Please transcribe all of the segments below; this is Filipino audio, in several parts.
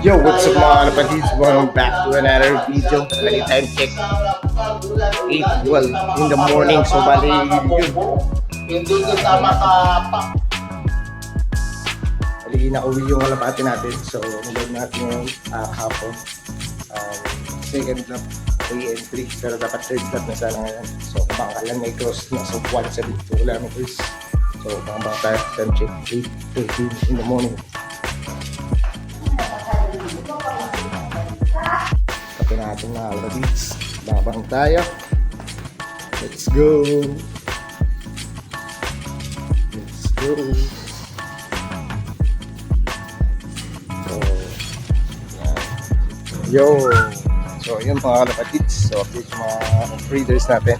Yo, what's up mga kapatids? Welcome back to another video. Anytime check 8:12 in the morning. So bali yun. Hindi kita makapak. Bali nauwi yung kalapati natin. So magawin natin yung hapon. Second lap 3 and 3. Pero dapat third lap na sana ngayon. So kabangkalan may cross na. So 172 kilometers. So bang tayo. Time check 8:13 in the morning. Kapag natin mga kalapatids. Babang tayo. Let's go. Let's go. So, yan. Yo. So, yun mga kalapatids. So, update yung mga breeders natin.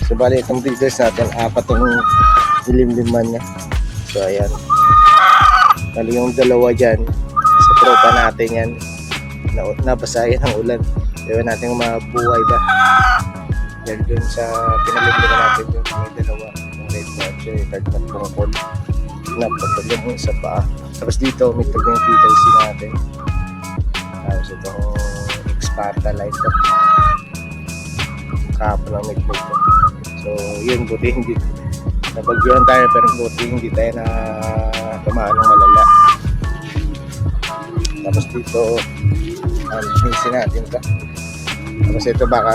So, bali itong breeders natin, apat yung nilimliman niya. So, ayan. Bali yung dalawa dyan, sa tropa natin yan, nabasahin ng ulan. Ewan natin kung mabuhay ba. Dahil dun sa pinalimliman natin dun, may dalawa. Yung red patch, yung third na pumapol. Napatol yung isa pa. Tapos dito, may tag yung PTC natin. Tapos itong X-Sparta light up. Kapo lang may plate ko. So, yun, buti hindi. Nabagyuhan tayo, pero buti hindi tayo na tamaan ng malala. Tapos dito, mixin natin ito. Tapos ito baka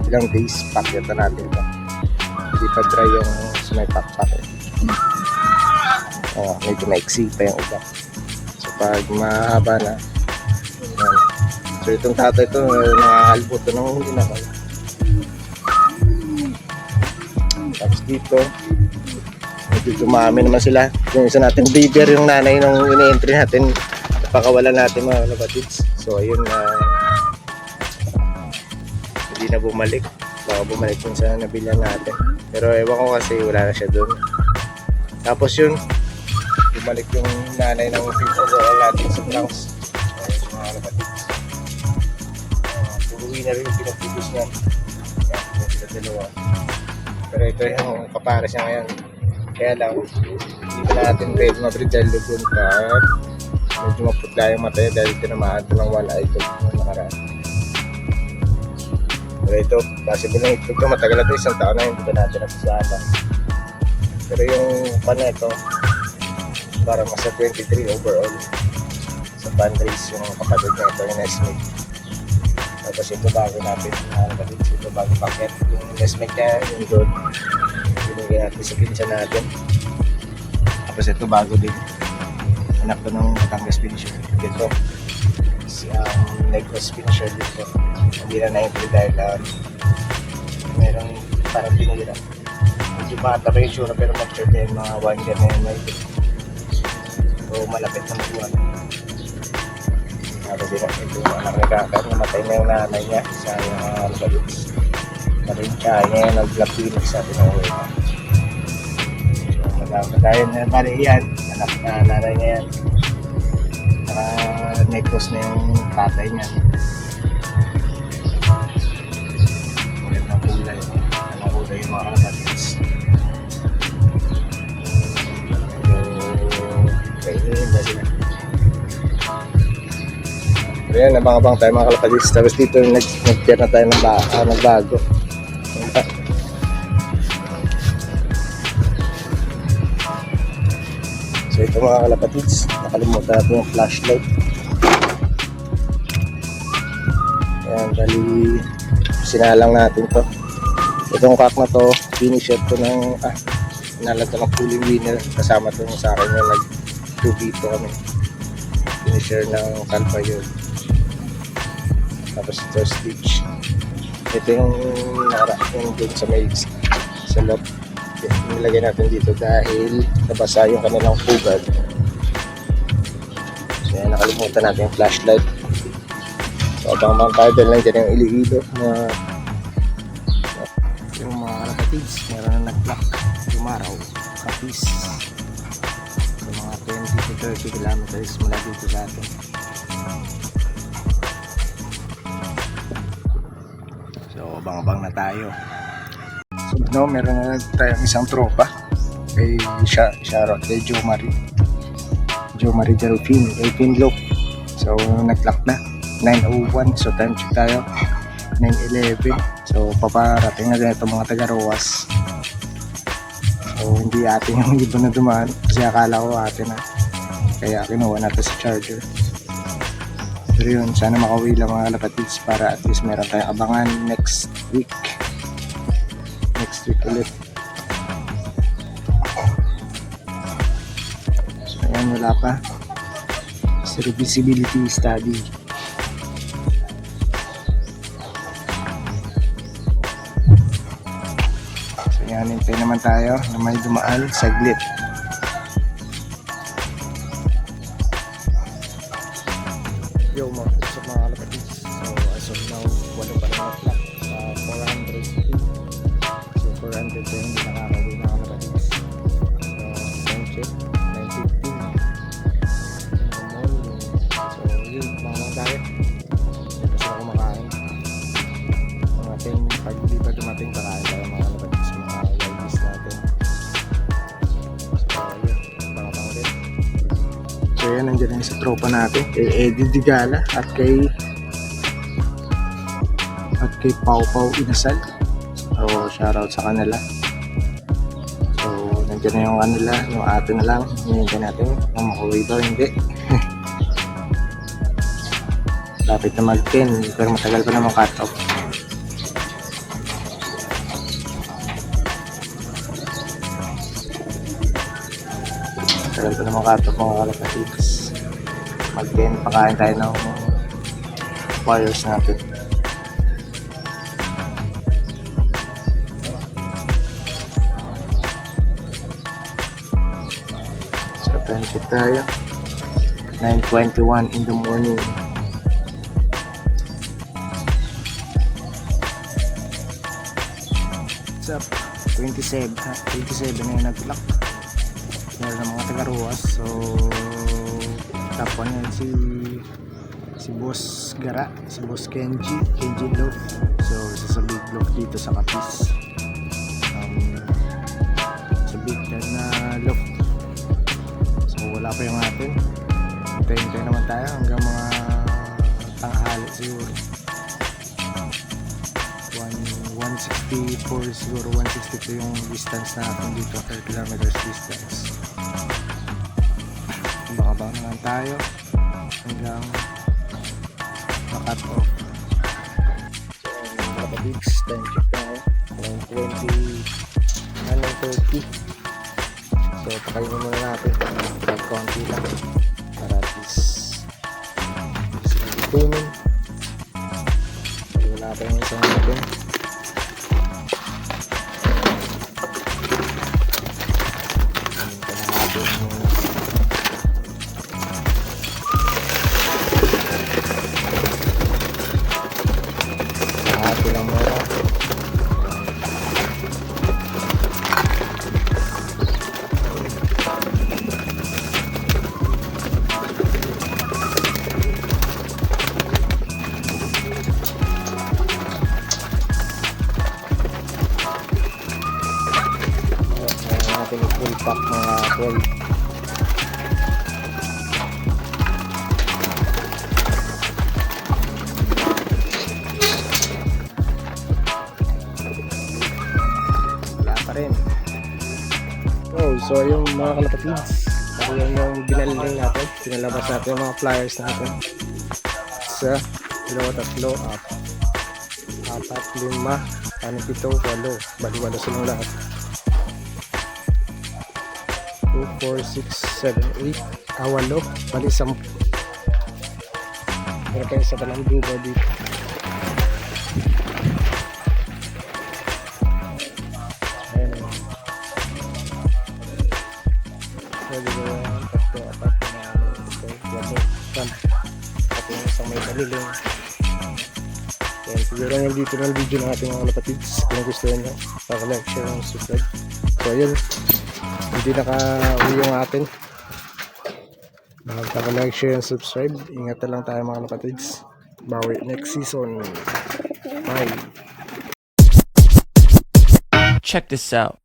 ilang days pakyatan natin ito. Hindi pa dry yung sa may pakpak eh. Medyo maiksi pa yung ugat. So pag mahaba na, yan. So itong tatay ito, nakakalbo ito nung hindi na kaya. Tapos dito, medyo dumami naman sila. Yung isa natin breeder, yung nanay nung ini-entry natin, napakawalan natin mga kalapatids. So ayun na hindi na bumalik. Baka bumalik yun sa nabilan natin. Pero ewan ko kasi wala na siya doon. Tapos yun, bumalik yung nanay ng overall natin sa Bronx. Ayun mga kalapatids. Puruwi na rin yung pinapudus niya. Yan, sila dalawa. Pero ito yung kapares niya ngayon. Kaya lang, hindi pa natin pwede mabreed dahil lugon pa. Medyo maputla yung mata dahil tinamaan ito ng one eye ito ng nakaraan. Pero ito, possible na ito. Matagal na ito, isang taon na hindi pa natin nagsasama. Pero yung pana ito, parang masa 23 overall. Sa band race yung kapatid na ito, yung Nesmith. Tapos ito bago natin, ito bago packet. Yung Nesmith niya, yung doon. Binigyan natin sa pinsa natin. Tapos ito bago din. Anak ko ng Batangas finisher dito. Negros finisher dito. Hindi na na-entry dahil merong parang pinira. Medyo bata pa yung sura pero mature din mga 1 year na yun na ito. So malapit na magbuwan. Tapos din ito yung anak ni Kakar. Namatay na yung nanay niya sa Albalits. Narincha niya yung nag-Phoenix sa Pinoy. Dahil bali yan, anak na nanay niya yan. Negros na yung tatay niya. Magandang kulay. Magandang kulay yung mga kalapatids. Kainin na sila. Pero yan, nabang-abang tayo mga kalapatids. Tapos dito nag-tier na tayo ng nagbago. So ito mga kalapatids, nakalimutan natin yung flashlight. Ayan, dali sinalang natin to. Itong cock na to, finisher to ng nalagyan ng pulling winner. Kasama to sa akin yung nag-2 kami. Finisher ng Calva yun. Tapos ito stitch. Ito yung yung dun sa may sa loob. Nilagay natin dito dahil nabasa yung kanilang pugad. So yan, nakalimutan natin yung flashlight. So abang-abang tayo dahil lang dyan yung Iloilo na yung mga kalapatids, meron na nag-block yung araw, kapis. So mga 20 to 30 kilometers mula dito sa atin. So abang-abang na tayo. So, meron na tayong isang tropa kay shoutout kay Joe Marie Delphine Loop. So nag-clock na 9:01, so time check tayo 9:11. So paparating na din itong mga taga-Roas. So hindi atin yung iba na dumaan kasi akala ko atin na, kaya kinuha natin sa charger. Pero yun, sana makauwi lang mga kalapatids para at least meron tayong abangan next week ulit. So ayan, wala pa serviceability study. So yan, hintay naman tayo na may dumaan saglit. Yo mga kalapatids, so as of now wala pa rin o'clock sa 400 so 400 na hindi nakakauwi na kalapatids. So time check 9:15 in the morning. So yun, mamang tayo hindi pa sila kumakain. Mga 10 pag di pa dumating pakain tayo mga kalapatids sa mga YBs natin. So yun, baka ulit. So yan, nandiyan na sa tropa natin, kay Eddie Digala at kay Pau Pau Inasal. So shoutout sa kanila. So nandiyan na yung kanila, yung ate na lang hinihintay natin kung makauwi daw, hindi. Lapit na mag-10 pero matagal pa naman cut off. Matagal pa naman cut off mga kalapatids. Mag-10, pakain tayo ng wires natin. So time check tayo 9:21 in the morning. What's up? 27 na yung nag-lock. Meron ng mga taga-Roas. So top 1 yan si Boss Gara, si Boss Kenji Love. So isa sa big block dito sa Capiz, sa big na loft. So wala pa yung atin, hintay naman tayo hanggang mga tanghali siguro. 164 siguro, 162 yung distance natin dito, 30 kilometers distance. Baka naman tayo hanggang makat off. So kapatids, time check tayo 9:30. So pakainin muna natin kahit konti lang para at least tunin. Wala pa yung isang natin. Full pack mga 12. Wala pa rin. Oh, so yung mga kalapatids, ako yung binaling natin, pinalabas natin yung mga flyers natin. Isa, dalawa, tatlo, apat, lima, 6, 7, 8, bali-walo silang lahat. 2, 4, 6, 7, 8, 8, bali 10. Meron pa yung isa palang duba dito. Ayan. Pwede ko yung tatlo, apat na ito, walo, at yung isang may baliling. Ayan, siguro yung dito ng video ng ating mga kalapatids. Kung gusto nyo, like, share, and subscribe. So ayun, hindi naka-uwi yung atin. Like, share, and subscribe. Ingat na lang tayo mga kalapatids. Bawi next season. Bye. Check this out.